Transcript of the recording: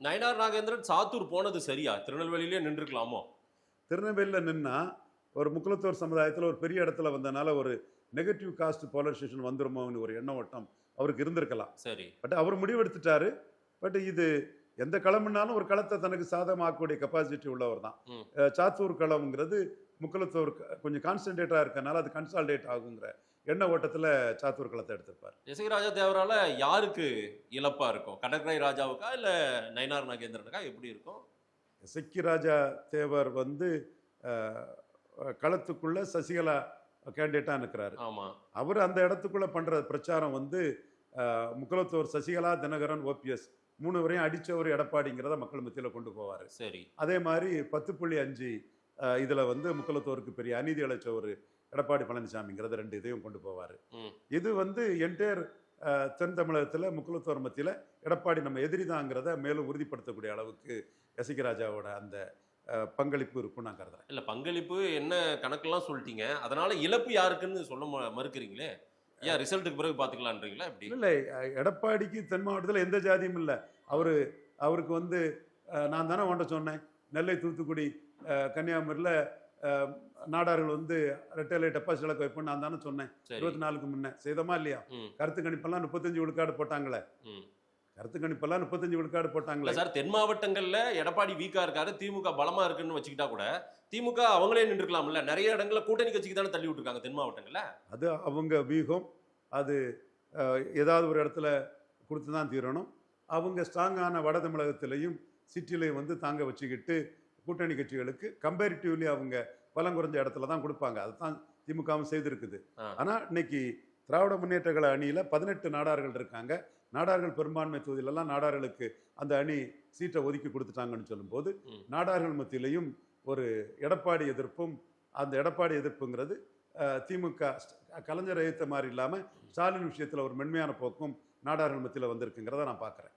நயினார் நாகேந்திரன் சாத்தூர் போனது சரியா? திருநெல்வேலியிலே நின்றுக்கலாமோ? திருநெல்வேலியில் நின்னா ஒரு முக்குலத்தோர் சமுதாயத்தில் ஒரு பெரிய இடத்துல வந்தனால ஒரு நெகட்டிவ் காஸ்ட் போலரைசேஷன் வந்துருமோன்னு ஒரு எண்ண ஓட்டம் அவருக்கு இருந்திருக்கலாம். சரி. But our முடிவெடுத்துட்டாரு. பட் இது எந்த களம்னாலும் ஒரு களத்தை தனக்கு சாதகமாக்கக்கூடிய கெப்பாசிட்டி உள்ளவர் தான். சாத்தூர் களம்ங்கிறது முக்குலத்தோர் கொஞ்சம் கான்சன்ட்ரேட்டா இருக்கனால அது கன்சால்டேட் ஆகுங்கிற எண்ண ஓட்டத்தில் சாத்தூர் களத்தை எடுத்திருப்பார். இசைராஜா தேவரால யாருக்கு இழப்பா இருக்கும்? கடற்கரை ராஜாவுக்கா இல்ல நயினார் நாகேந்திரனுக்கா எப்படி இருக்கும்? இசக்கி ராஜா தேவர் வந்து களத்துக்குள்ள சசிகலா கேண்டிடேட்டா நிற்கிறாரு. ஆமா. அவர் அந்த இடத்துக்குள்ள பண்ற பிரச்சாரம் வந்து முக்குலத்தோர் சசிகலா, தினகரன், ஓபிஎஸ் 3 வரையும் அடிச்ச ஒரு எடப்பாடிங்கிறத மக்கள் மத்தியில் கொண்டு போவார். சரி. அதே மாதிரி 10.5 இதுல வந்து முக்குலத்தோருக்கு பெரிய அநீதி இழைச்ச ஒரு எடப்பாடி பழனிசாமிங்கிறத 2 இதையும் கொண்டு போவார். இது வந்து என்டையர் தென் தமிழகத்தில் முக்குலத்தோர் மத்தியில் எடப்பாடி நம்ம எதிரிதாங்கிறத மேலும் உறுதிப்படுத்தக்கூடிய அளவுக்கு எசகி ராஜாவோட அந்த பங்களிப்பு இருக்கும் நான் கருதுறேன். இல்ல பங்களிப்பு என்ன கணக்கெல்லாம் சொல்லிட்டீங்க. அதனால இழப்பு யாருக்குன்னு சொல்ல மறுக்கிறீங்களே? ஏன் ரிசல்ட்டுக்கு பிறகு பாத்துக்கலான்றீங்களா எப்படி? இல்லை, எடப்பாடிக்கு தென் மாவட்டத்தில் எந்த ஜாதியும் இல்லை. அவருக்கு வந்து நான் தானே உன்ட்ட சொன்னேன், நெல்லை, தூத்துக்குடி, கன்னியாகுமரியில் நாடார்கள் வந்து ரெட்டைலை டெபாசிட் இலக்கு வைப்போம் நான் தானே சொன்னேன் 24க்கு முன்ன. செய்தமா இல்லையா? கருத்து கணிப்பெல்லாம் 35 விழுக்காடு போட்டாங்களே. கருத்து கணிப்பெல்லாம் 35 விழுக்காடு போட்டாங்களே சார். தென் மாவட்டங்கள்ல எடப்பாடி வீக்கா இருக்காரு, திமுக பலமா இருக்குன்னு வச்சுக்கிட்டா கூட திமுக அவங்களே நின்றுக்கலாம்ல. நிறைய இடங்கள்ல கூட்டணி கட்சிக்கு தானே தள்ளி விட்டுருக்காங்க தென் மாவட்டங்கள்ல. அது அவங்க வீகம். அது ஏதாவது ஒரு இடத்துல கொடுத்து தான் தீரணும். அவங்க ஸ்ட்ராங்கான வட தமிழகத்திலையும் சிட்டிலையும் வந்து தாங்க வச்சுக்கிட்டு கூட்டணி கட்சிகளுக்கு கம்பேரிட்டிவ்லி அவங்க பலம் குறைஞ்ச இடத்துல தான் கொடுப்பாங்க. அதுதான் திமுகவும் செய்திருக்குது. ஆனால் இன்னைக்கு திராவிட முன்னேற்ற கழக அணியில் 18 நாடார்கள் இருக்காங்க. நாடார்கள் பெரும்பான்மை தொகுதியிலெல்லாம் நாடார்களுக்கு அந்த அணி சீட்டை ஒதுக்கி கொடுத்துட்டாங்கன்னு சொல்லும்போது நாடார்கள் மத்தியிலையும் ஒரு எடப்பாடி எதிர்ப்பும், அந்த எடப்பாடி எதிர்ப்புங்கிறது திமுக கலைஞர் எதிர்த்த மாதிரி இல்லாமல் ஸ்டாலின் விஷயத்தில் ஒரு மென்மையான போக்கும் நாடார்கள் மத்தியில் வந்திருக்குங்கிறத நான் பார்க்குறேன்.